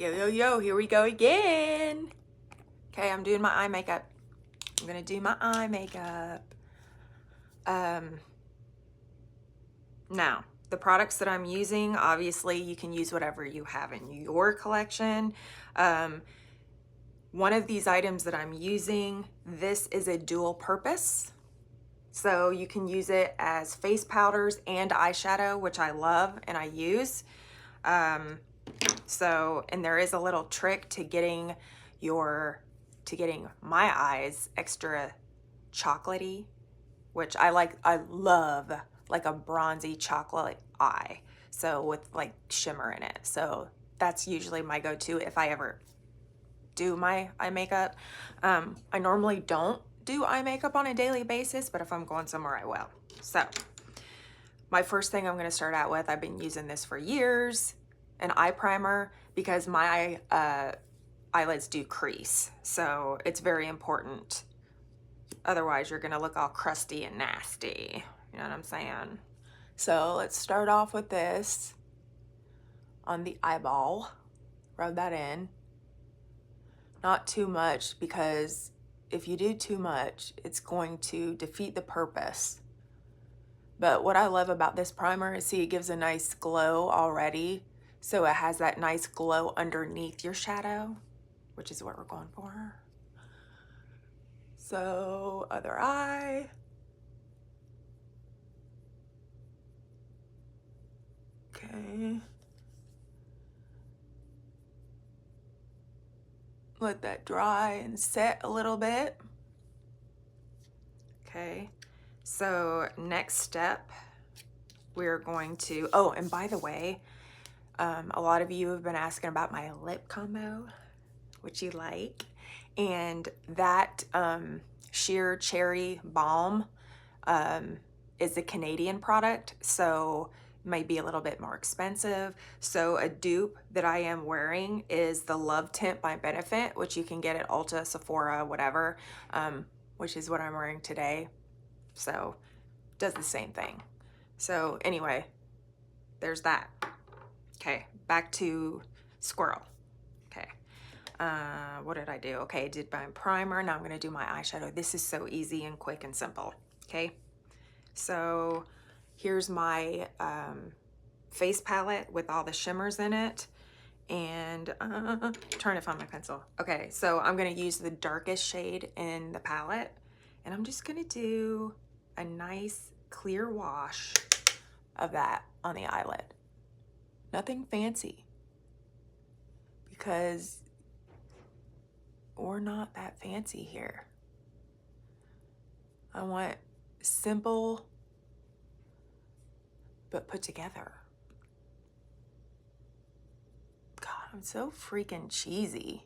Yo, here we go again. Okay, I'm doing my eye makeup. I'm gonna do my eye makeup. Now, the products that I'm using, obviously you can use whatever you have in your collection. One of these items that I'm using, this is a dual purpose. So you can use it as face powders and eyeshadow, which I love and I use. And there is a little trick to getting my eyes extra chocolatey, which I love like a bronzy chocolate eye. So with like shimmer in it. So that's usually my go-to if I ever do my eye makeup. I normally don't do eye makeup on a daily basis, but if I'm going somewhere, I will. So my first thing I'm going to start out with, I've been using this for years, an eye primer, because my eyelids do crease. So it's very important. Otherwise, you're going to look all crusty and nasty. You know what I'm saying? So let's start off with this on the eyeball. Rub that in. Not too much, because if you do too much, it's going to defeat the purpose. But what I love about this primer is, see, it gives a nice glow already. So it has that nice glow underneath your shadow, which is what we're going for. So other eye. Okay. Let that dry and set a little bit. Okay. So next step, we're going to, oh, and by the way, a lot of you have been asking about my lip combo, which you like, and that sheer cherry balm is a Canadian product, so might be a little bit more expensive. So a dupe that I am wearing is the Love Tint by Benefit, which you can get at Ulta, Sephora, whatever, which is what I'm wearing today. So does the same thing. So anyway, there's that. Okay, back to squirrel. Okay, what did I do? Okay, I did my primer. Now I'm gonna do my eyeshadow. This is so easy and quick and simple. Okay, so here's my face palette with all the shimmers in it. And trying to find my pencil. Okay, so I'm gonna use the darkest shade in the palette, and I'm just gonna do a nice clear wash of that on the eyelid. Nothing fancy, because we're not that fancy here. I want simple but put together. God, I'm so freaking cheesy.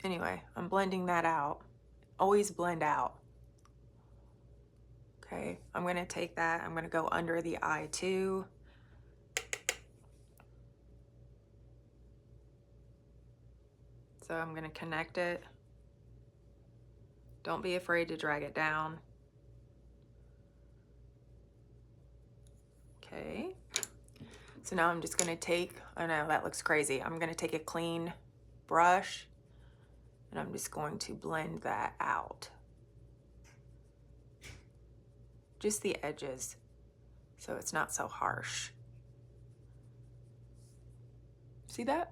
Anyway, I'm blending that out. Always blend out. Okay, I'm gonna take that, I'm gonna go under the eye too. So I'm gonna connect it. Don't be afraid to drag it down. Okay, so now I'm just gonna take, I know that looks crazy. I'm gonna take a clean brush and I'm just going to blend that out. Just the edges, so it's not so harsh. See that?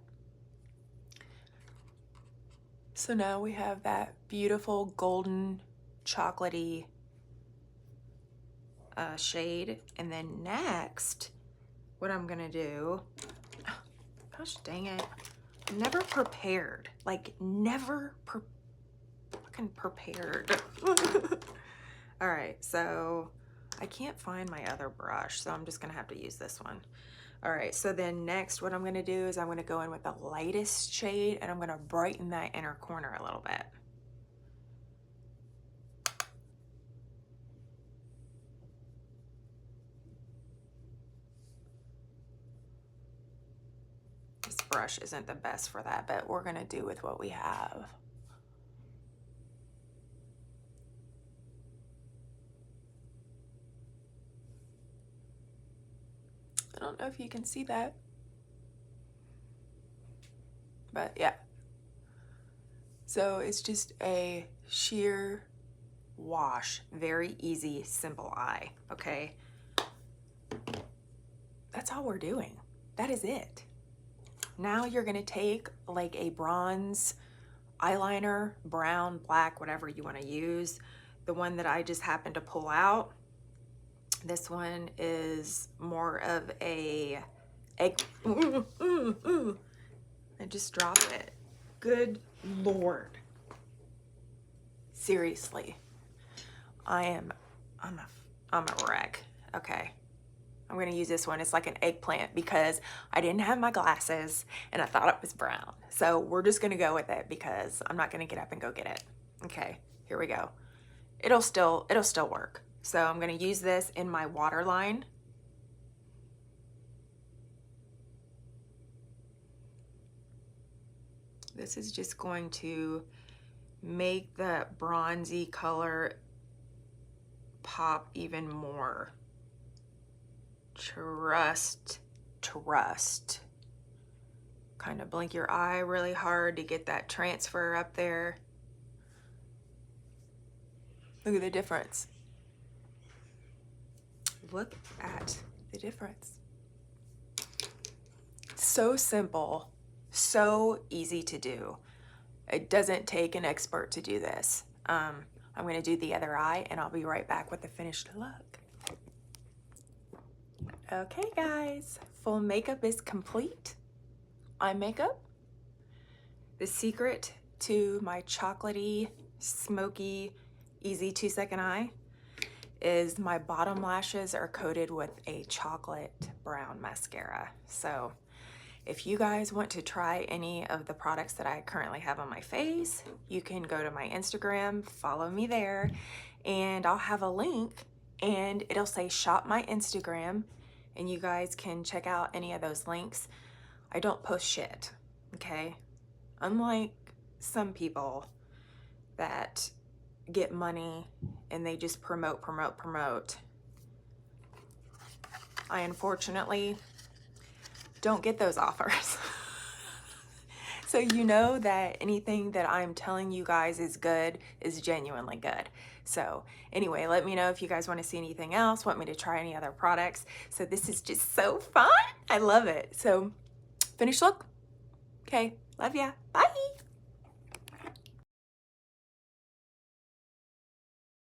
So now we have that beautiful golden chocolatey shade. And then next, what I'm gonna do, gosh dang it, I'm never prepared, like never fucking prepared. All right, so I can't find my other brush, so I'm just gonna have to use this one. All right, so then next what I'm gonna do is I'm gonna go in with the lightest shade and I'm gonna brighten that inner corner a little bit. This brush isn't the best for that, but we're gonna do with what we have. don't know if you can see that. But yeah. So it's just a sheer wash. Very easy, simple eye, okay? That's all we're doing. That is it. Now you're gonna take like a bronze eyeliner, brown, black, whatever you wanna use. The one that I just happened to pull out, this one is more of a egg. I just dropped it. Good Lord. Seriously. I'm a wreck. Okay. I'm gonna use this one. It's like an eggplant because I didn't have my glasses and I thought it was brown. So we're just gonna go with it because I'm not gonna get up and go get it. Okay, here we go. It'll still work. So I'm gonna use this in my waterline. This is just going to make the bronzy color pop even more. Trust. Kind of blink your eye really hard to get that transfer up there. Look at the difference. Look at the difference. So simple, so easy to do. It doesn't take an expert to do this. I'm gonna do the other eye and I'll be right back with the finished look. Okay guys, full makeup is complete. Eye makeup. The secret to my chocolatey, smoky, easy 2-second eye is my bottom lashes are coated with a chocolate brown mascara. So if you guys want to try any of the products that I currently have on my face, you can go to my Instagram, follow me there, and I'll have a link and it'll say shop my Instagram and you guys can check out any of those links. I don't post shit, okay? Unlike some people that get money and they just promote. I unfortunately don't get those offers. So you know that anything that I'm telling you guys is good is genuinely good. So anyway, let me know if you guys want to see anything else, want me to try any other products. So this is just so fun. I love it. So finished look. Okay, love ya. Bye.